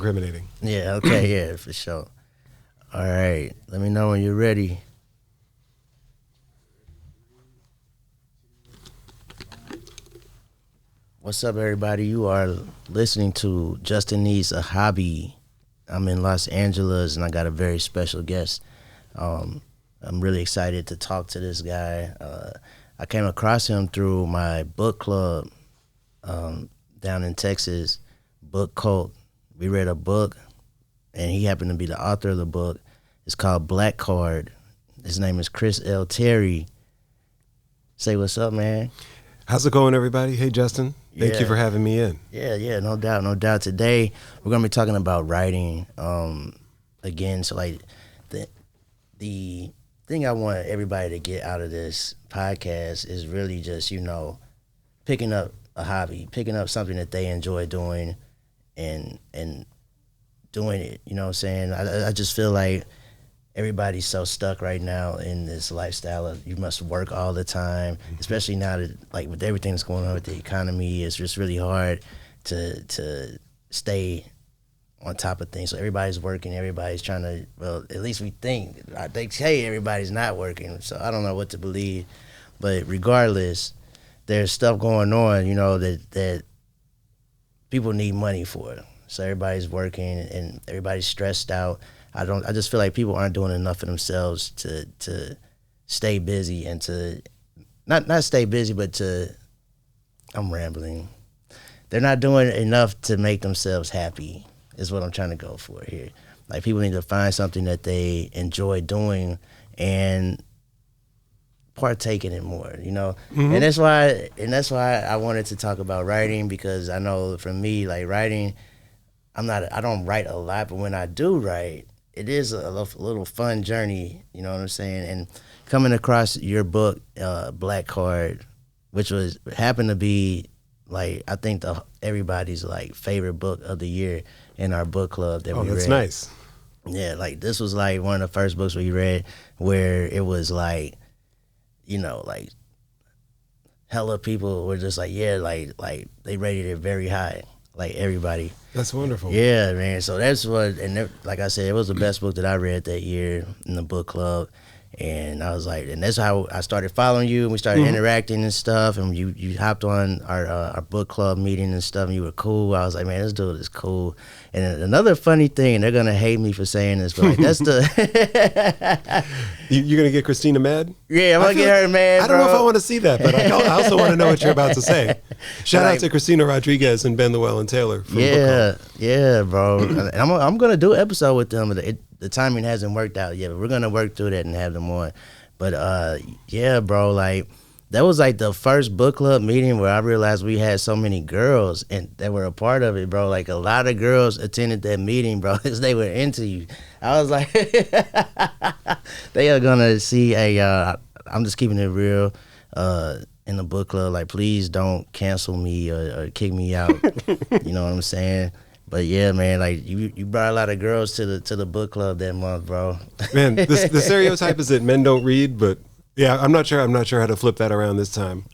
incriminating. Yeah, okay, yeah, for sure. All right, let me know when you're ready. What's up, everybody? You are listening to Justin Needs a Hobby. I'm in Los Angeles, and I got a very special guest. I'm really excited to talk to this guy. I came across him through my book club down in Texas, Book Cult. We read a book, and he happened to be the author of the book. It's called Black Card. His name is Chris L. Terry. Say what's up, man. How's it going, everybody? Hey, Justin. Thank you for having me in. Yeah, no doubt. Today, we're going to be talking about writing again. So, like, the thing I want everybody to get out of this podcast is really just, picking up a hobby, picking up something that they enjoy doing and doing it. You know what I'm saying? I just feel like everybody's so stuck right now in this lifestyle of you must work all the time, especially now that, like, with everything that's going on with the economy, it's just really hard to stay on top of things. So everybody's working, everybody's trying to, well, at least we think. I think, hey, everybody's not working, so I don't know what to believe. But regardless, there's stuff going on, that people need money for. So everybody's working and everybody's stressed out. I just feel like people aren't doing enough for themselves to stay busy and to not stay busy, but I'm rambling. They're not doing enough to make themselves happy is what I'm trying to go for here. Like, people need to find something that they enjoy doing and partake in it more, Mm-hmm. And that's why I wanted to talk about writing, because I know for me, like, writing, I don't write a lot, but when I do write, it is a little fun journey, you know what I'm saying? And coming across your book, Black Card, which happened to be, like, I think everybody's, like, favorite book of the year in our book club that we read. Oh, that's nice. Yeah, like, this was, like, one of the first books we read where it was, like, like, hella people were just like, yeah, like they rated it very high, like, everybody. That's wonderful. Yeah, man. So that's like I said, it was the best book that I read that year in the book club. And I was like, and that's how I started following you, and we started interacting and stuff. And you hopped on our book club meeting and stuff, and you were cool. I was like, man, this dude is cool. And another funny thing, and they're gonna hate me for saying this, but, like, that's the you're gonna get Christina mad? Yeah, I'm gonna get her mad. I don't know if I want to see that, but I also want to know what you're about to say. Shout out to Christina Rodriguez and Ben Llewellyn Taylor from Book Club. Yeah, bro. And I'm gonna do an episode with them. The timing hasn't worked out yet, but we're gonna work through that and have them on. But yeah, bro, like, that was, like, the first book club meeting where I realized we had so many girls and that were a part of it, bro. Like, a lot of girls attended that meeting, bro, because they were into you. I was like, they are gonna see I'm just keeping it real in the book club. Like, please don't cancel me or kick me out. You know what I'm saying? But yeah, man, like, you brought a lot of girls to the book club that month, bro. Man, the stereotype is that men don't read, but yeah, I'm not sure how to flip that around this time.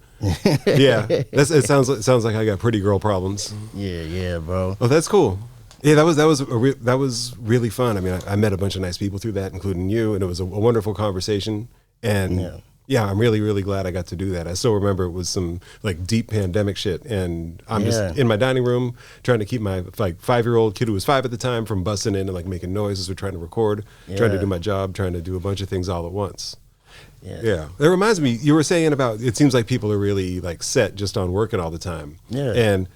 Yeah, it sounds like I got pretty girl problems. Yeah, bro. Oh, that's cool. Yeah, that was really fun. I mean, I met a bunch of nice people through that, including you, and it was a wonderful conversation. And yeah, I'm really, really glad I got to do that. I still remember it was some, like, deep pandemic shit, and I'm just in my dining room trying to keep my, like, 5-year-old kid who was 5 at the time from busting in and, like, making noises. We're trying to record, trying to do my job, trying to do a bunch of things all at once. Yeah. That reminds me, you were saying about, it seems like people are really, like, set just on working all the time. Yeah. And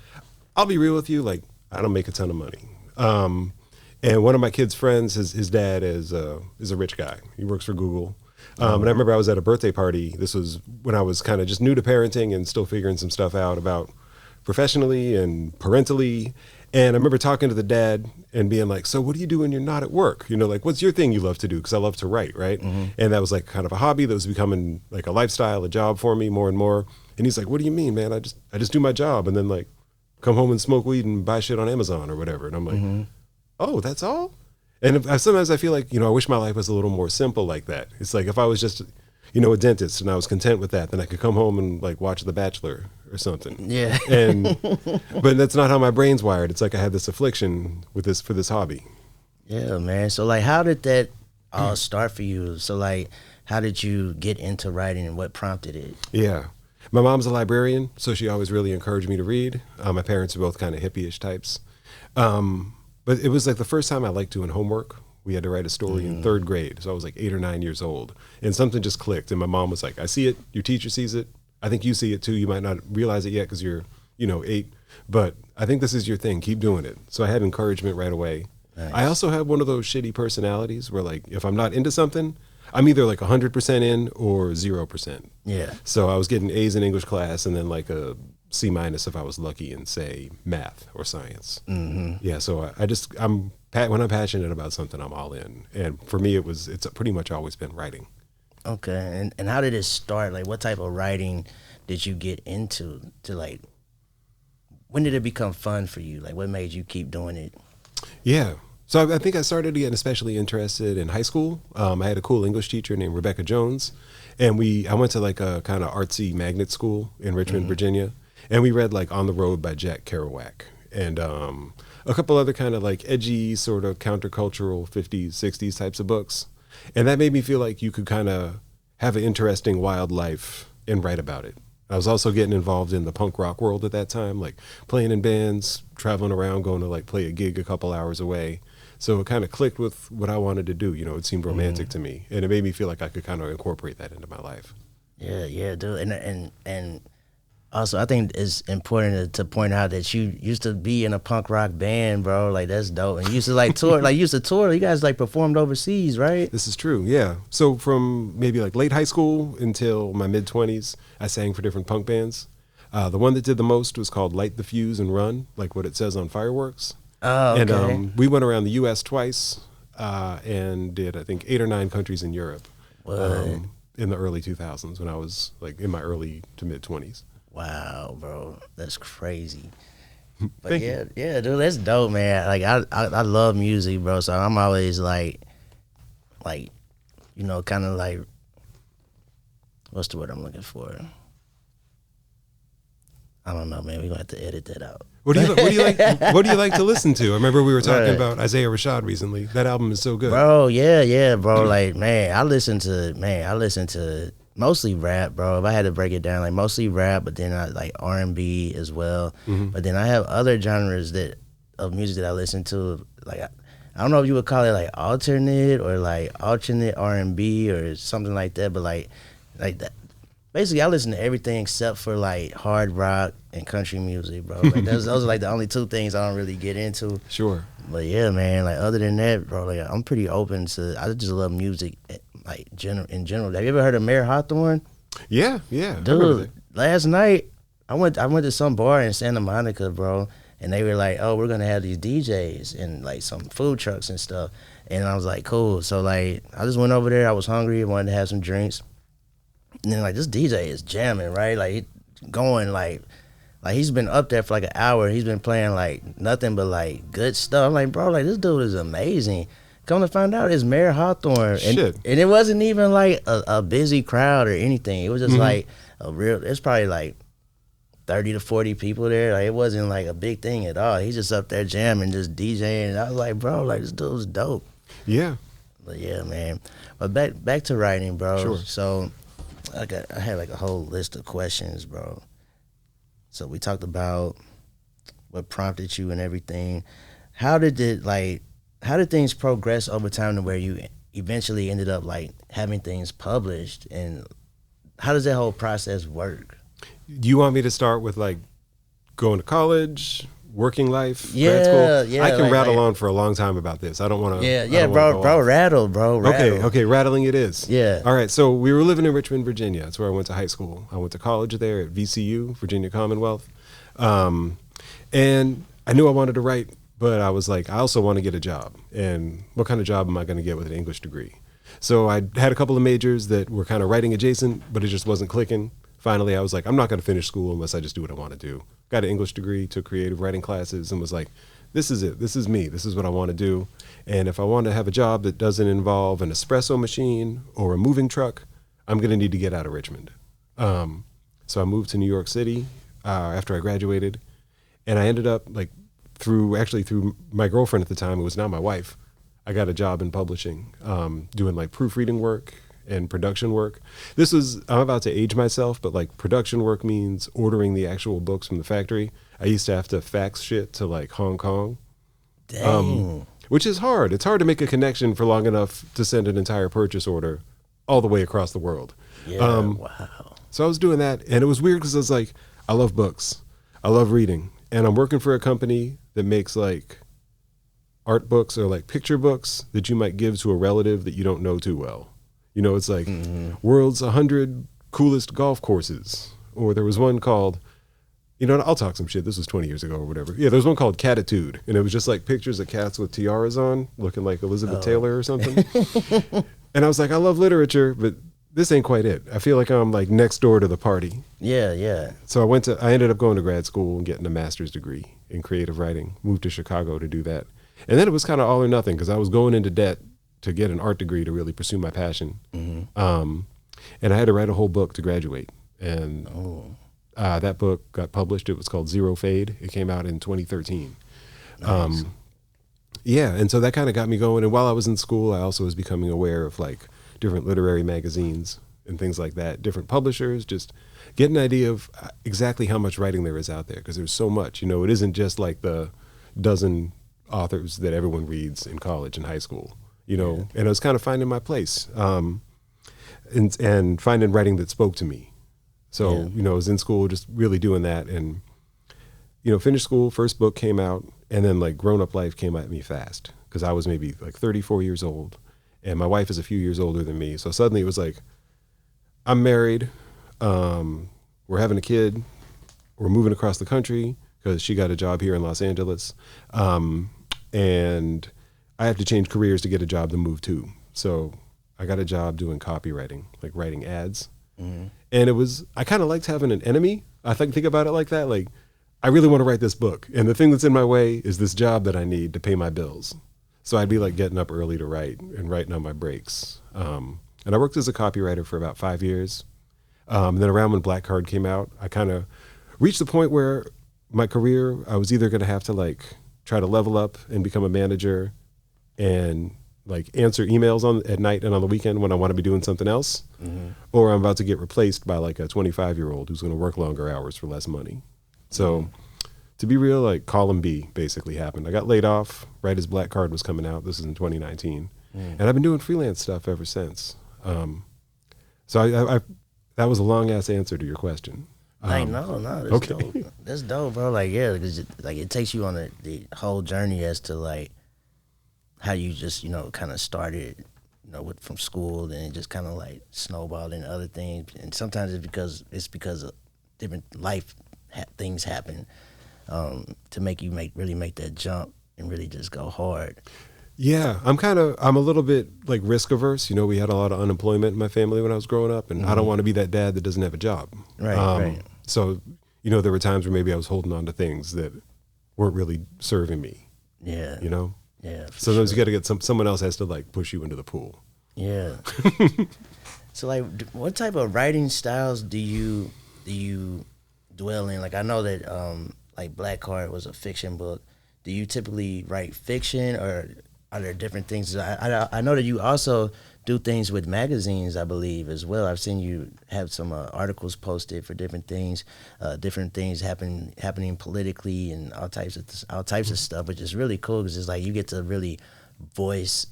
I'll be real with you, like, I don't make a ton of money. And one of my kids' friends, his dad is a rich guy. He works for Google. And I remember I was at a birthday party. This was when I was kind of just new to parenting and still figuring some stuff out about professionally and parentally. And I remember talking to the dad and being like, so what do you do when you're not at work? Like, what's your thing you love to do? Because I love to write, right? Mm-hmm. And that was, like, kind of a hobby that was becoming, like, a lifestyle, a job for me more and more. And he's like, what do you mean, man? I just do my job and then, like, come home and smoke weed and buy shit on Amazon or whatever. And I'm like, oh, that's all? And sometimes I feel like, I wish my life was a little more simple like that. It's like if I was just, a dentist, and I was content with that. Then I could come home and like watch The Bachelor or something. Yeah. But that's not how my brain's wired. It's like I had this affliction for this hobby. Yeah, man. So like, how did that all start for you? So like, how did you get into writing, and what prompted it? Yeah. My mom's a librarian, so she always really encouraged me to read. My parents are both kind of hippie-ish types. But it was like the first time I liked doing homework. We had to write a story in third grade. So I was like 8 or 9 years old. And something just clicked. And my mom was like, I see it. Your teacher sees it. I think you see it too. You might not realize it yet because you're, 8. But I think this is your thing. Keep doing it. So I had encouragement right away. Nice. I also have one of those shitty personalities where like if I'm not into something, I'm either like 100% in or 0%. Yeah. So I was getting A's in English class and then like a C- if I was lucky in, say, math or science. Mm-hmm. Yeah, so when I'm passionate about something, I'm all in. And for me, it's pretty much always been writing. Okay, and how did it start? Like, what type of writing did you get into? When did it become fun for you? Like, what made you keep doing it? Yeah. So I think I started getting especially interested in high school. I had a cool English teacher named Rebecca Jones, and I went to like a kind of artsy magnet school in Richmond, Virginia, and we read like On the Road by Jack Kerouac and a couple other kind of like edgy sort of countercultural 50s, 60s types of books. And that made me feel like you could kind of have an interesting wild life and write about it. I was also getting involved in the punk rock world at that time, like playing in bands, traveling around, going to like play a gig a couple hours away. So it kind of clicked with what I wanted to do. It seemed romantic to me, and it made me feel like I could kind of incorporate that into my life. Yeah, dude. And also, I think it's important to point out that you used to be in a punk rock band, bro. Like, that's dope. And you used to like tour. You guys like performed overseas, right? This is true, yeah. So from maybe like late high school until my mid-20s, I sang for different punk bands. The one that did the most was called Light the Fuse and Run, like what it says on fireworks. Oh, okay. And we went around the U.S. twice and did, I think, 8 or 9 countries in Europe in the early 2000s when I was like in my early to mid-20s. Wow, bro, that's crazy. But yeah, dude, that's dope, man. Like I love music, bro. So I'm always like, kind of like, what's the word I'm looking for? I don't know, man. We're gonna have to edit that out. What do you like? What do you like to listen to? I remember we were talking about Isaiah Rashad recently. That album is so good, bro. Yeah, bro. Like, man, I listen to mostly rap, bro. If I had to break it down, like mostly rap, but then I like R&B as well. Mm-hmm. But then I have other genres of music that I listen to. Like, I don't know if you would call it like alternate or like alternate R&B or something like that. But like that. Basically, I listen to everything except for like hard rock and country music, bro. Like those are like the only 2 things I don't really get into. Sure. But yeah, man. Like other than that, bro, like I'm pretty open to. I just love music, like in general. Have you ever heard of Mayor Hawthorne? Yeah. Dude, last night I went to some bar in Santa Monica, bro, and they were like, "Oh, we're gonna have these DJs and like some food trucks and stuff." And I was like, "Cool." So like, I just went over there. I was hungry. I wanted to have some drinks. And then like this DJ is jamming, right? Like going like he's been up there for like an hour. He's been playing like nothing but like good stuff. I'm like, bro, like this dude is amazing. Come to find out, it's Mayor Hawthorne, and it wasn't even like a busy crowd or anything. It was just like it's probably like 30 to 40 people there. Like it wasn't like a big thing at all. He's just up there jamming, just DJing. And I was like, bro, like this dude's dope. Yeah. But yeah, man. But back to writing, bro. Sure. So I had like a whole list of questions, bro. So we talked about what prompted you and everything. How did things progress over time to where you eventually ended up like having things published, and how does that whole process work? Do you want me to start with like going to college, working life, grad school? Yeah, I can rattle on for a long time about this. I don't want to. Yeah, bro, rattle. Okay, rattling it is. Yeah. All right, so we were living in Richmond, Virginia. That's where I went to high school. I went to college there at VCU, Virginia Commonwealth. And I knew I wanted to write, but I was like, I also want to get a job. And what kind of job am I going to get with an English degree? So I had a couple of majors that were kind of writing adjacent, but it just wasn't clicking. Finally, I was like, I'm not going to finish school unless I just do what I want to do. Got an English degree, took creative writing classes, and was like, this is it. This is me. This is what I want to do. And if I want to have a job that doesn't involve an espresso machine or a moving truck, I'm going to need to get out of Richmond. So I moved to New York City after I graduated, and I ended up like through my girlfriend at the time, who was now my wife. I got a job in publishing, doing like proofreading work and production work. I'm about to age myself, but like production work means ordering the actual books from the factory. I used to have to fax shit to like Hong Kong. Dang. Which is hard. It's hard to make a connection for long enough to send an entire purchase order all the way across the world. Yeah, wow. So I was doing that, and it was weird because I was like, I love books. I love reading. And I'm working for a company that makes like art books or like picture books that you might give to a relative that you don't know too well. You know, it's like world's 100 coolest golf courses. Or there was one called, you know, I'll talk some shit. This was 20 years ago or whatever. Yeah, there was one called Catitude, and it was just like pictures of cats with tiaras on, looking like Elizabeth Taylor or something. And I was like, I love literature, but this ain't quite it. I feel like I'm like next door to the party. Yeah, yeah. So I ended up going to grad school and getting a master's degree in creative writing, moved to Chicago to do that. And then it was kind of all or nothing because I was going into debt to get an art degree to really pursue my passion. And I had to write a whole book to graduate. And that book got published. It was called Zero Fade. It came out in 2013. Nice. Yeah, and so that kind of got me going. And while I was in school, I also was becoming aware of like different literary magazines and things like that, different publishers, just get an idea of exactly how much writing there is out there, because there's so much. You know, it isn't just like the dozen authors that everyone reads in college and high school, you know. And I was kind of finding my place and finding writing that spoke to me. So, you know, I was in school just really doing that, and, you know, finished school, first book came out, and then like Grown Up Life came at me fast because I was maybe like 34 years old. And my wife is a few years older than me. So suddenly it was like, I'm married, we're having a kid, we're moving across the country because she got a job here in Los Angeles. And I have to change careers to get a job to move to. So I got a job doing copywriting, like writing ads. And I kind of liked having an enemy. I think about it like that. Like, I really want to write this book. And the thing that's in my way is this job that I need to pay my bills. So I'd be like getting up early to write and writing on my breaks. And I worked as a copywriter for about 5 years. And then around when Black Card came out, I kind of reached the point where my career, I was either going to have to like try to level up and become a manager and like answer emails at night and on the weekend when I want to be doing something else, or I'm about to get replaced by like a 25-year-old who's going to work longer hours for less money. So to be real, like column B basically happened. I got laid off right as Black Card was coming out. This is in 2019. And I've been doing freelance stuff ever since. So I that was a long ass answer to your question. Like, no, that's dope. That's dope, bro. Like, yeah, because like it takes you on the whole journey as to like how you just, you know, kind of started, you know, from school, then it just kind of like snowballed into other things. And sometimes it's because of different life things happen to make you really make that jump and really just go hard. Yeah, I'm a little bit like risk averse. You know, we had a lot of unemployment in my family when I was growing up, and I don't want to be that dad that doesn't have a job. Right. So, you know, there were times where maybe I was holding on to things that weren't really serving me. Yeah. You know? Yeah. Sometimes you got to get someone else has to like push you into the pool. Yeah. So like, what type of writing styles do you dwell in? Like, I know that like Black Card was a fiction book. Do you typically write fiction, or are there different things? I know that you also do things with magazines, I believe, as well. I've seen you have some articles posted for different things happening politically and all types of stuff, which is really cool because it's like you get to really voice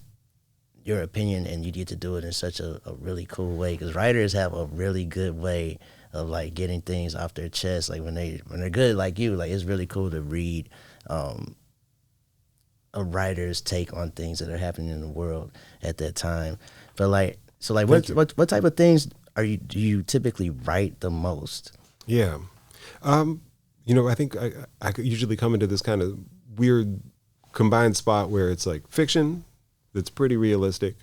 your opinion, and you get to do it in such a really cool way, because writers have a really good way of like getting things off their chest. Like when they're good like you, like it's really cool to read a writer's take on things that are happening in the world at that time. But like, so like, what type of things do you typically write the most? Yeah, you know, I think I could usually come into this kind of weird combined spot where it's like fiction that's pretty realistic.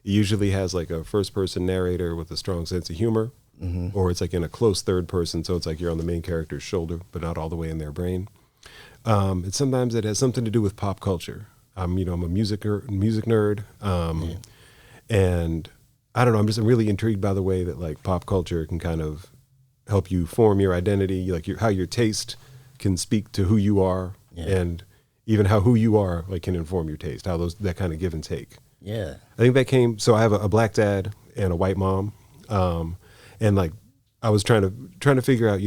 It usually has like a first person narrator with a strong sense of humor, or it's like in a close third person, so it's like you're on the main character's shoulder, but not all the way in their brain. And sometimes it has something to do with pop culture. You know, I'm a music nerd, and I don't know. I'm really intrigued by the way that like pop culture can kind of help you form your identity, like how your taste can speak to who you are, and even how who you are like can inform your taste. How that kind of give and take. Yeah, I think that came. So I have a black dad and a white mom, and like I was trying to figure out,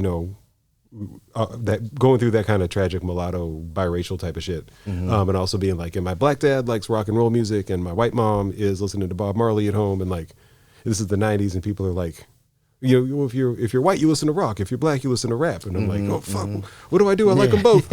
that going through that kind of tragic mulatto biracial type of shit, and also being like, and my black dad likes rock and roll music, and my white mom is listening to Bob Marley at home, and like this is the '90s, and people are like, if you're white, you listen to rock. If you're black, you listen to rap. And I'm like, oh fuck, what do I do? I like them both.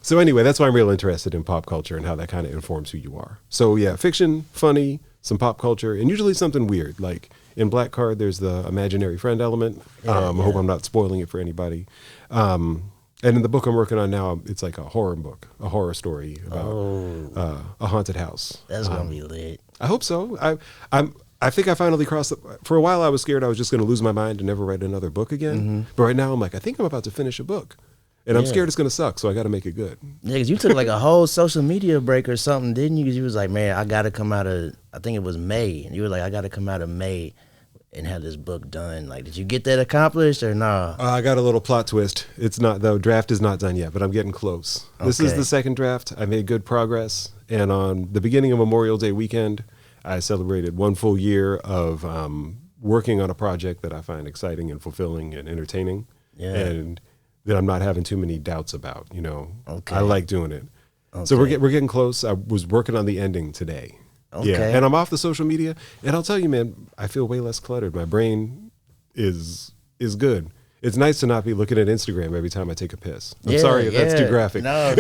So anyway, that's why I'm real interested in pop culture and how that kind of informs who you are. So yeah, fiction, funny, some pop culture, and usually something weird. Like in Black Card, there's the imaginary friend element. I hope I'm not spoiling it for anybody. And in the book I'm working on now, it's like a horror book, a horror story about a haunted house. That's gonna be lit. I hope so. I think I finally crossed. For a while, I was scared I was just going to lose my mind and never write another book again. But right now, I'm like, I think I'm about to finish a book, and I'm scared it's going to suck. So I got to make it good. Yeah, because you took like a whole social media break or something, didn't you? Because you was like, man, I got to come out of. I think it was May, and you were like, I got to come out of May and have this book done. Like, did you get that accomplished or nah? I got a little plot twist. It's not, the draft is not done yet, but I'm getting close. Okay. This is the second draft. I made good progress, and on the beginning of Memorial Day weekend, I celebrated 1 full year of working on a project that I find exciting and fulfilling and entertaining, and that I'm not having too many doubts about. Okay. I like doing it. Okay. So we're getting close. I was working on the ending today. Okay. Yeah, and I'm off the social media, and I'll tell you, man, I feel way less cluttered. My brain is good. It's nice to not be looking at Instagram every time I take a piss. I'm sorry if that's too graphic. No,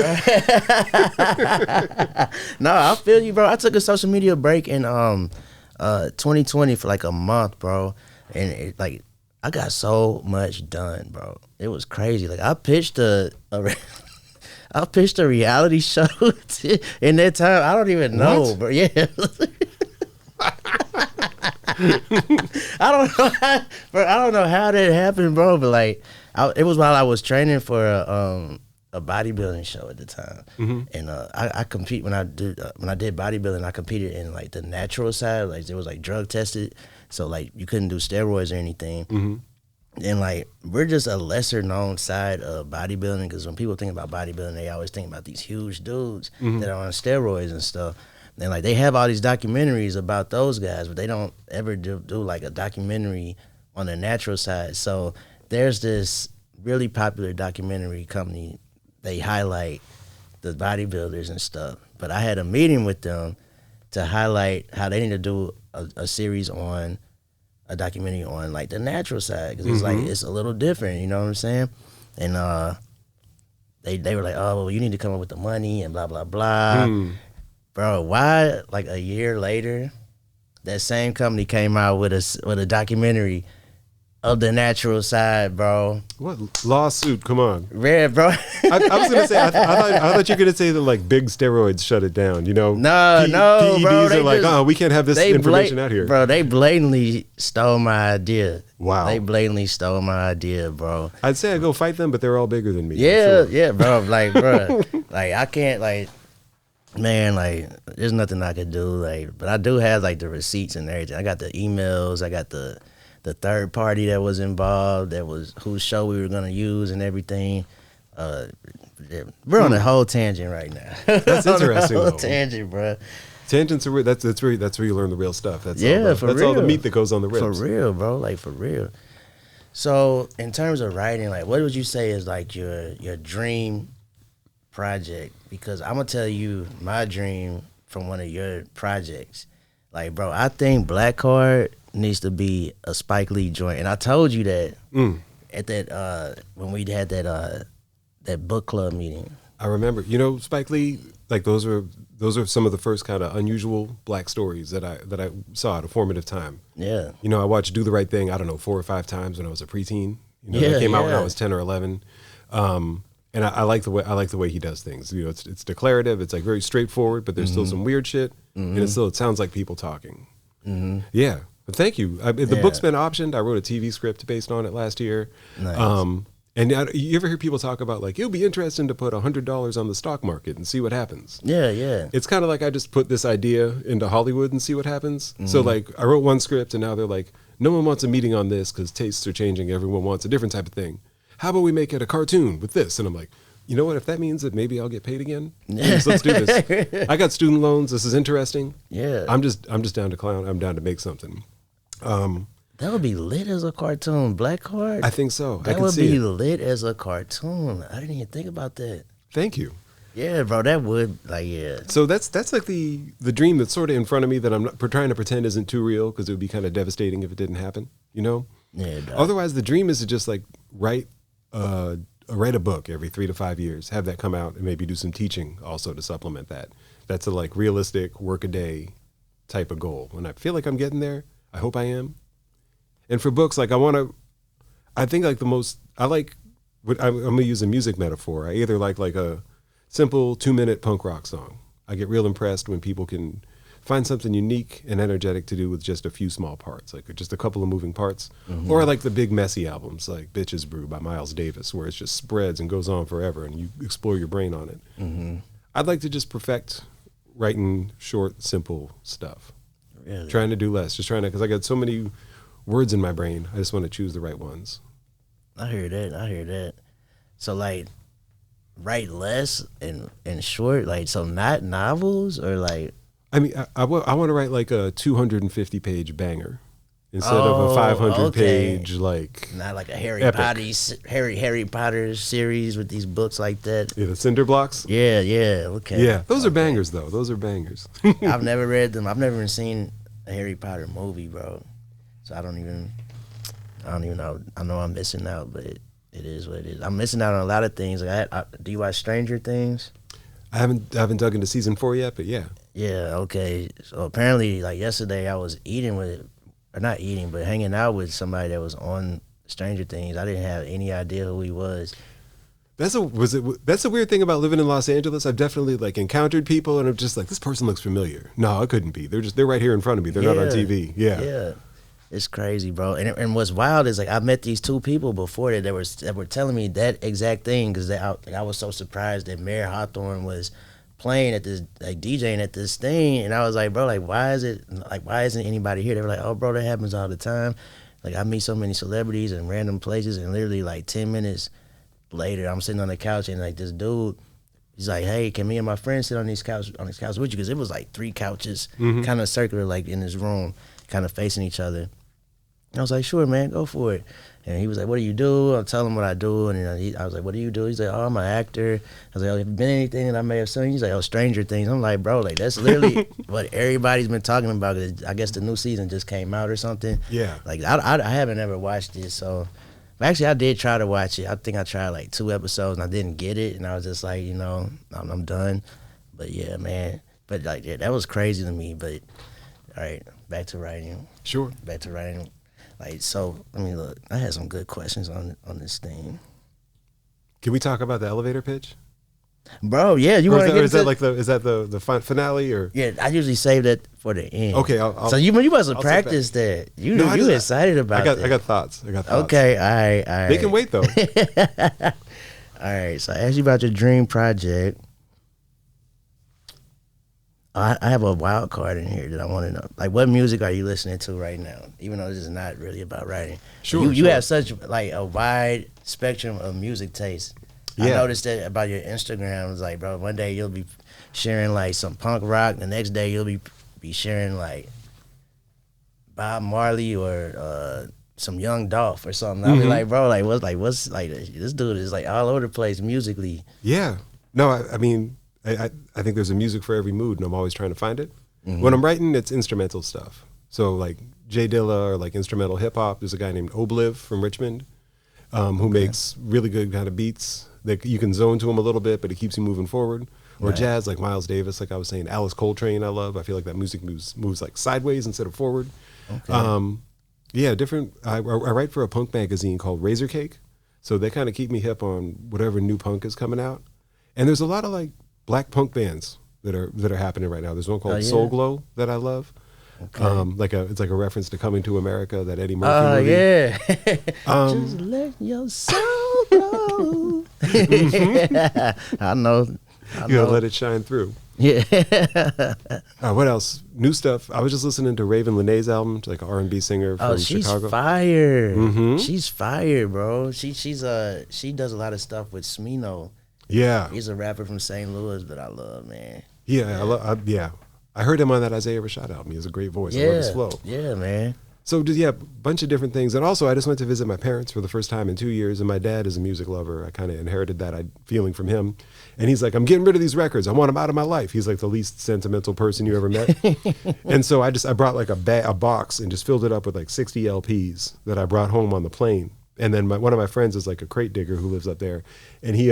no, I feel you, bro. I took a social media break in 2020 for like a month, bro, and I got so much done, bro. It was crazy. Like I pitched a reality show in that time. I don't even know, bro. Yeah. I don't know how that happened, bro. But like, it was while I was training for a bodybuilding show at the time, and I compete when I did bodybuilding. I competed in like the natural side, like it was like drug tested, so like you couldn't do steroids or anything. And like we're just a lesser known side of bodybuilding, because when people think about bodybuilding, they always think about these huge dudes that are on steroids and stuff. And like they have all these documentaries about those guys, but they don't ever do like a documentary on the natural side. So there's this really popular documentary company. They highlight the bodybuilders and stuff. But I had a meeting with them to highlight how they need to do a series on a documentary on like the natural side, because it's like it's a little different. You know what I'm saying? And they were like, oh, well, you need to come up with the money and blah blah blah. Bro, why like a year later, that same company came out with a documentary of the natural side, bro? What lawsuit? Come on, Red, bro. I was gonna say I thought you were gonna say that like big steroids shut it down. No, PEDs bro. are like, oh, we can't have this information out here, bro. They blatantly stole my idea. Wow, they blatantly stole my idea, bro. I'd say I'd go fight them, but they're all bigger than me. Yeah, yeah, bro. Like, bro, like I can't like. Man, like, there's nothing I could do, like, but I do have like the receipts and everything. I got the emails, I got the third party that was involved, that was whose show we were gonna use and everything. We're on a whole tangent right now. That's interesting. Whole tangent, bro. Tangents are that's where you learn the real stuff. That's for that's real. all the meat that goes on the ribs. For real, bro. Like for real. So in terms of writing, like, what would you say is like your dream project? Because I'm gonna tell you my dream from one of your projects. Like, bro, I think Black Card needs to be a Spike Lee joint, and I told you that at that when we had that book club meeting. I remember, Spike Lee. Like those are some of the first kind of unusual black stories that I saw at a formative time. Yeah, I watched Do the Right Thing. I don't know 4 or 5 times when I was a preteen. It came out when I was 10 or 11. And I like the way he does things. It's declarative. It's like very straightforward, but there's still some weird shit, and it sounds like people talking. Yeah, but thank you. The book's been optioned. I wrote a TV script based on it last year. Nice. And you ever hear people talk about like, it'll be interesting to put $100 on the stock market and see what happens. Yeah, yeah. It's kind of like I just put this idea into Hollywood and see what happens. So like I wrote one script and now they're like, no one wants a meeting on this because tastes are changing. Everyone wants a different type of thing. How about we make it a cartoon with this? And I'm like, you know what? If that means that maybe I'll get paid again, yes, let's do this. I got student loans. This is interesting. Yeah. I'm just down to clown. I'm down to make something. That would be lit as a cartoon. Black Card? I think so. That would be lit as a cartoon. I didn't even think about that. Thank you. Yeah, bro, that would, like, yeah. So that's like the dream that's sort of in front of me that I'm not trying to pretend isn't too real because it would be kind of devastating if it didn't happen, you know? Yeah. Dog. Otherwise, the dream is to just like write a book every 3 to 5 years, have that come out, and maybe do some teaching also to supplement that. That's a like realistic work a day type of goal. And I feel like I'm getting there. I hope I am. And for books, like I think like I'm going to use a music metaphor. I either like a simple 2-minute punk rock song. I get real impressed when people can find something unique and energetic to do with just a few small parts, like just a couple of moving parts. Mm-hmm. Or I like the big messy albums like Bitches Brew by Miles Davis, where it just spreads and goes on forever and you explore your brain on it. Mm-hmm. I'd like to just perfect writing short, simple stuff. Really? Trying to do less, because I got so many words in my brain. I just want to choose the right ones. I hear that. So like, write less and short, like, so not novels or like. I mean, I want to write like a 250-page banger instead of a 500-page like. Not like a Harry Potter series with these books like that. Yeah, the cinder blocks. Yeah, okay. Yeah, those are bangers though. Those are bangers. I've never read them. I've never even seen a Harry Potter movie, bro. So I don't even know. I know I'm missing out, but it is what it is. I'm missing out on a lot of things. Like do you watch Stranger Things? I haven't dug into season 4 yet, but yeah. Yeah, okay. So apparently, like yesterday, I was not eating, but hanging out with somebody that was on Stranger Things. I didn't have any idea who he was. That's a weird thing about living in Los Angeles. I've definitely like encountered people, and I'm just like, this person looks familiar. No, it couldn't be. They're right here in front of me. They're not on TV. Yeah. Yeah. It's crazy, bro. And what's wild is like I met these two people before that were telling me that exact thing because I was so surprised that Mayor Hawthorne was playing at this, like DJing at this thing, and I was like, bro, like why isn't anybody here? They were like, oh, bro, that happens all the time. Like I meet so many celebrities in random places, and literally like 10 minutes later, I'm sitting on the couch and like this dude. He's like, hey, can me and my friend sit on this couch with you? Because it was like 3 couches, kind of circular, like in this room, kind of facing each other. And I was like, sure, man, go for it. And he was like, what do you do? I'll tell him what I do. And I was like, what do you do? He's like, oh, I'm an actor. I was like, oh, have you been anything that I may have seen? He's like, oh, Stranger Things. I'm like, bro, like that's literally what everybody's been talking about. I guess the new season just came out or something. Yeah. Like I haven't ever watched it, so. Actually, I did try to watch it. I think I tried like 2 episodes and I didn't get it. And I was just like, I'm done. But yeah, man. But like, yeah, that was crazy to me. But all right, back to writing. Sure. Back to writing. Like, so, I mean, look, I had some good questions on this thing. Can we talk about the elevator pitch? Bro, yeah, you want to get is that the finale or? Yeah, I usually save that for the end. Okay, so you must have practiced that. You excited about that. I got thoughts. Okay, all right. They can wait though. All right, so I asked you about your dream project. I have a wild card in here that I want to know. Like, what music are you listening to right now? Even though this is not really about writing. Sure. You have such like a wide spectrum of music taste. Yeah. I noticed that about your Instagram. It's like, bro, one day you'll be sharing like some punk rock, the next day you'll be sharing like Bob Marley or some Young Dolph or something. I'll be like, bro, what's this dude is like all over the place musically. Yeah. No, I mean, I think there's a music for every mood, and I'm always trying to find it. When I'm writing, it's instrumental stuff. So like Jay Dilla or like instrumental hip hop. There's a guy named Obliv from Richmond who makes really good kind of beats. That you can zone to him a little bit, but it keeps you moving forward. Or jazz, like Miles Davis, like I was saying. Alice Coltrane, I love. I feel like that music moves like sideways instead of forward. Okay. Yeah, different. I write for a punk magazine called Razor Cake, so they kind of keep me hip on whatever new punk is coming out. And there's a lot of like black punk bands that are happening right now. There's one called Soul Glow that I love. Okay. It's like a reference to Coming to America, that Eddie Murphy movie. Yeah. Just let your soul. go. I know. You gotta let it shine through. Yeah. What else? New stuff. I was just listening to Raven Lenae's album, like an R&B singer from Chicago. She's fire. Mm-hmm. She's fire, bro. She does a lot of stuff with Smino. Yeah. He's a rapper from St. Louis that I love, man. Yeah, I heard him on that Isaiah Rashad album. He has a great voice. I love his flow. Yeah, man. So a bunch of different things. And also I just went to visit my parents for the first time in 2 years, and my dad is a music lover. I kind of inherited that feeling from him. And he's like, I'm getting rid of these records. I want them out of my life. He's like the least sentimental person you ever met. And so I brought like a box and just filled it up with like 60 LPs that I brought home on the plane. And then one of my friends is like a crate digger who lives up there. And he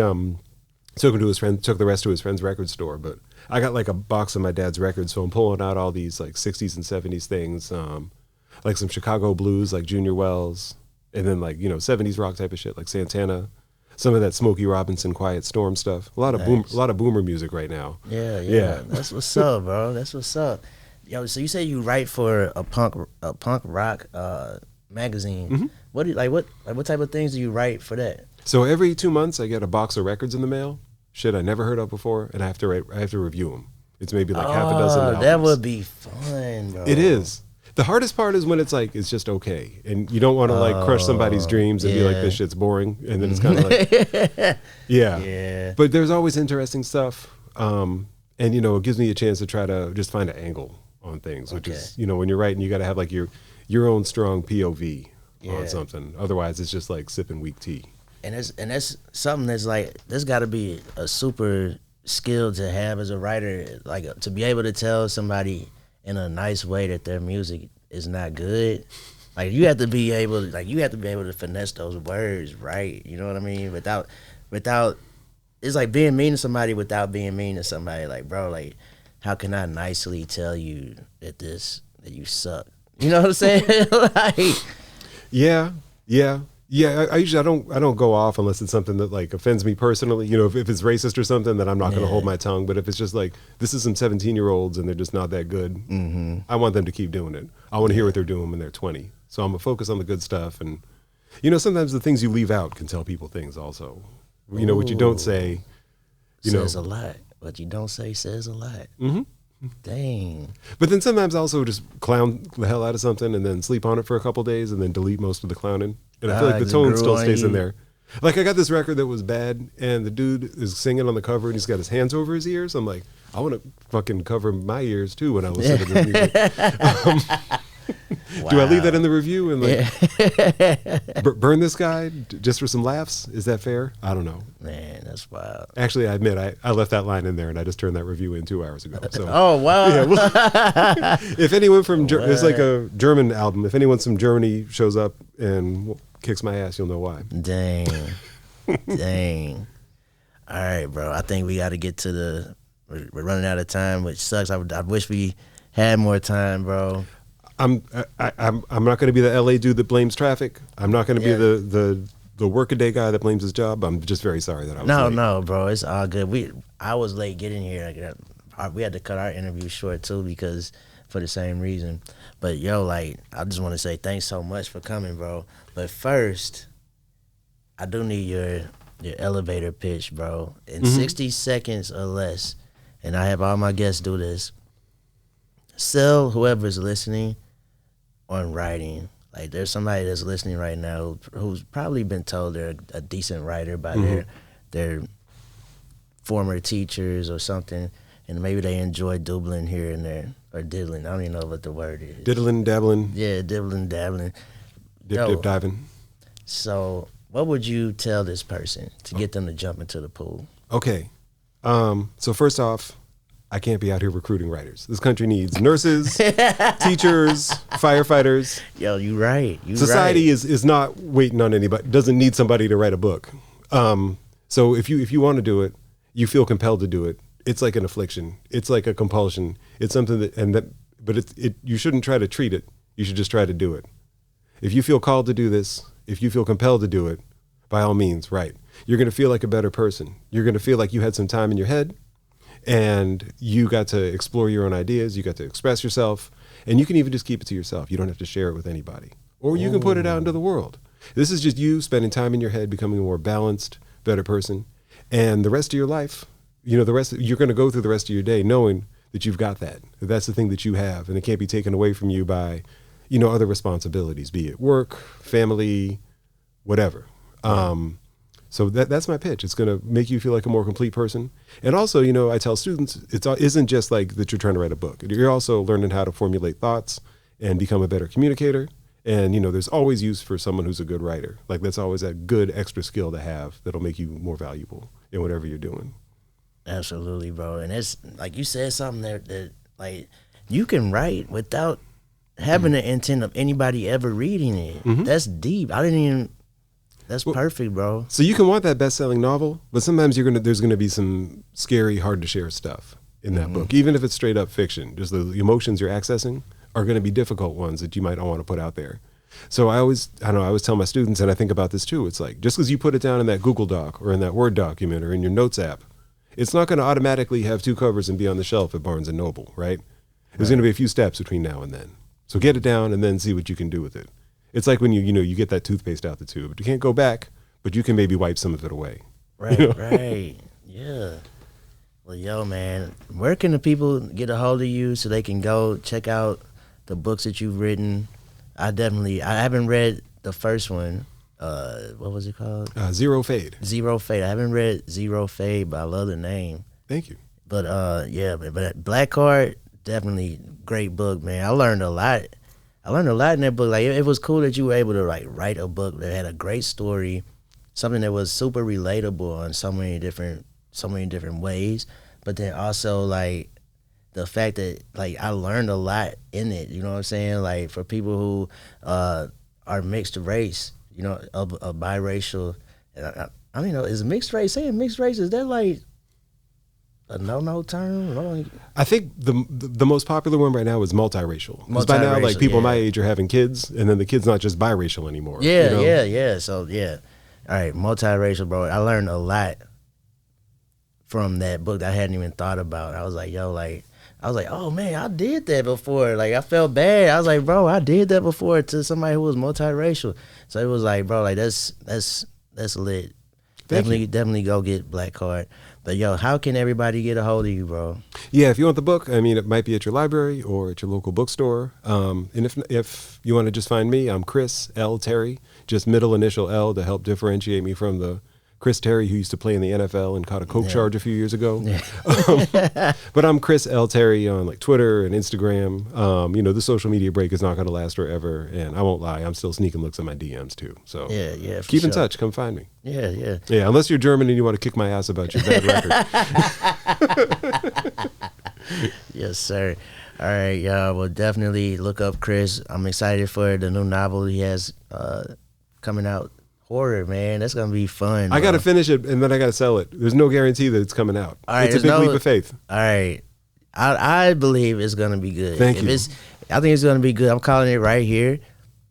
took the rest to his friend's record store. But I got like a box of my dad's records. So I'm pulling out all these like 60s and 70s things. Like some Chicago blues, like Junior Wells, and then like 70s rock type of shit, like Santana, some of that Smokey Robinson, Quiet Storm stuff. A lot of boomer music right now. Yeah. That's what's up, bro. That's what's up. Yo, so you say you write for a punk rock magazine. Mm-hmm. What type of things do you write for that? So every 2 months, I get a box of records in the mail, shit I never heard of before, and I have to review them. It's maybe like half a dozen albums. That would be fun, bro. It is. The hardest part is when it's like, it's just okay. And you don't want to like crush somebody's dreams and be like, this shit's boring. And then it's kind of like, yeah. But there's always interesting stuff. And, it gives me a chance to try to just find an angle on things, which is, when you're writing, you got to have like your own strong POV on something. Otherwise, it's just like sipping weak tea. And that's something that's like, there's got to be a super skill to have as a writer, like to be able to tell somebody in a nice way that their music is not good. Like you have to be able to finesse those words, right? You know what I mean? Without it's like being mean to somebody without being mean to somebody. Like, bro, like how can I nicely tell you that you suck? You know what I'm saying? Like, yeah. I usually I don't go off unless it's something that like offends me personally. If it's racist or something, then I'm not going to hold my tongue. But if it's just like this is some 17-year-olds and they're just not that good, I want them to keep doing it. I want to hear what they're doing when they're 20. So I'm gonna focus on the good stuff. And sometimes the things you leave out can tell people things also. What you don't say, says a lot. What you don't say says a lot. Mm-hmm. Dang. But then sometimes I also just clown the hell out of something and then sleep on it for a couple days and then delete most of the clowning. And I feel like the tone still stays in there. Like I got this record that was bad and the dude is singing on the cover and he's got his hands over his ears. I'm like, I want to fucking cover my ears too when I listen to this music. Wow. Do I leave that in the review and like burn this guy just for some laughs? Is that fair? I don't know. Man, that's wild. Actually, I admit I left that line in there and I just turned that review in 2 hours ago. So, oh wow! Yeah, well, if anyone from it's like a German album. If anyone from Germany shows up and kicks my ass, you'll know why. Dang. All right, bro. I think we got to get to we're running out of time, which sucks. I wish we had more time, bro. I'm not going to be the LA dude that blames traffic. I'm not going to be the workaday guy that blames his job. I'm just very sorry that I was late. No, bro, it's all good. I was late getting here. We had to cut our interview short too because for the same reason. But yo, like I just want to say thanks so much for coming, bro. But first, I do need your elevator pitch, bro, in 60 seconds or less. And I have all my guests do this. Sell whoever's listening on writing. Like there's somebody that's listening right now who's probably been told they're a decent writer by their former teachers or something, and maybe they enjoy doodling here and there, or diddling. I don't even know what the word is. Diddling, dabbling. Yeah, diddling, dabbling. Dip, diving. So what would you tell this person to get them to jump into the pool? Okay. So first off, I can't be out here recruiting writers. This country needs nurses, teachers, firefighters. Yo, you right. Society is not waiting on anybody. Doesn't need somebody to write a book. So if you want to do it, you feel compelled to do it. It's like an affliction. It's like a compulsion. It's something but you shouldn't try to treat it. You should just try to do it. If you feel called to do this, if you feel compelled to do it, by all means, write. You're going to feel like a better person. You're going to feel like you had some time in your head. And you got to explore your own ideas. You got to express yourself. And you can even just keep it to yourself. You don't have to share it with anybody. Or you can put it out into the world. This is just you spending time in your head, becoming a more balanced, better person. And the rest of your life, you're going to go through the rest of your day knowing that you've got that. That's the thing that you have, and it can't be taken away from you by, other responsibilities, be it work, family, whatever. So that's my pitch. It's going to make you feel like a more complete person. And also, I tell students, it isn't just like that you're trying to write a book. You're also learning how to formulate thoughts and become a better communicator. And, there's always use for someone who's a good writer. Like, that's always a good extra skill to have that'll make you more valuable in whatever you're doing. Absolutely, bro. And it's like you said something that like you can write without having the intent of anybody ever reading it. That's deep. That's perfect, bro. So you can want that best-selling novel, but sometimes there's gonna be some scary, hard to share stuff in that book, even if it's straight up fiction. Just the emotions you're accessing are going to be difficult ones that you might not want to put out there. So I always tell my students, and I think about this too, it's like, just because you put it down in that Google Doc or in that Word document or in your Notes app, it's not going to automatically have 2 covers and be on the shelf at Barnes & Noble, right? There's going to be a few steps between now and then. So get it down and then see what you can do with it. It's like when you get that toothpaste out the tube. You can't go back, but you can maybe wipe some of it away. Right, right. Yeah. Well, yo, man, where can the people get a hold of you so they can go check out the books that you've written? I haven't read the first one. What was it called? Zero Fade. Zero Fade. I haven't read Zero Fade, but I love the name. Thank you. But but Black Card, definitely great book, man. I learned a lot. In that book. Like it was cool that you were able to write a book that had a great story, something that was super relatable in so many different ways. But then also like the fact that like I learned a lot in it. You know what I'm saying? Like for people who are mixed race, a biracial. I don't know. Is mixed race? Saying mixed race, is that like a no term? I think the most popular one right now is multiracial. Because by now, like people my age are having kids, and then the kid's not just biracial anymore. Yeah. So yeah, all right, multiracial, bro. I learned a lot from that book that I hadn't even thought about. I was like, oh man, I did that before. Like I felt bad. I was like, bro, I did that before to somebody who was multiracial. So it was like, bro, like that's lit. Definitely go get Black Card. But yo, how can everybody get a hold of you, bro? Yeah, if you want the book, it might be at your library or at your local bookstore. And if you want to just find me, I'm Chris L. Terry, just middle initial L to help differentiate me from the Chris Terry who used to play in the NFL and caught a coke charge a few years ago. Yeah. But I'm Chris L. Terry on like Twitter and Instagram. The social media break is not going to last forever, and I won't lie, I'm still sneaking looks at my DMs too. So yeah, keep in touch. Come find me. Yeah. Unless you're German and you want to kick my ass about your bad record. Yes, sir. All right, y'all. Well, definitely look up Chris. I'm excited for the new novel he has coming out. Horror, man. That's going to be fun. I got to finish it, and then I got to sell it. There's no guarantee that it's coming out. All right, it's a big leap of faith. All right. I believe it's going to be good. Thank you. I think it's going to be good. I'm calling it right here.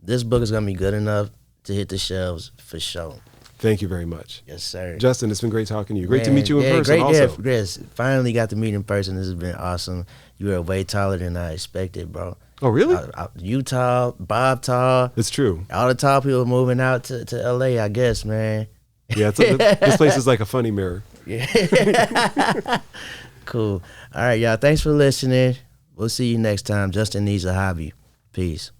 This book is going to be good enough to hit the shelves for sure. Thank you very much. Yes, sir. Justin, it's been great talking to you. Great to meet you in person also. Great, Chris. Finally got to meet in person. This has been awesome. You are way taller than I expected, bro. Oh, really? You tall, Bob tall. It's true. All the tall people moving out to LA, I guess, man. Yeah, this place is like a funny mirror. Yeah. Cool. All right, y'all. Thanks for listening. We'll see you next time. Justin needs a hobby. Peace.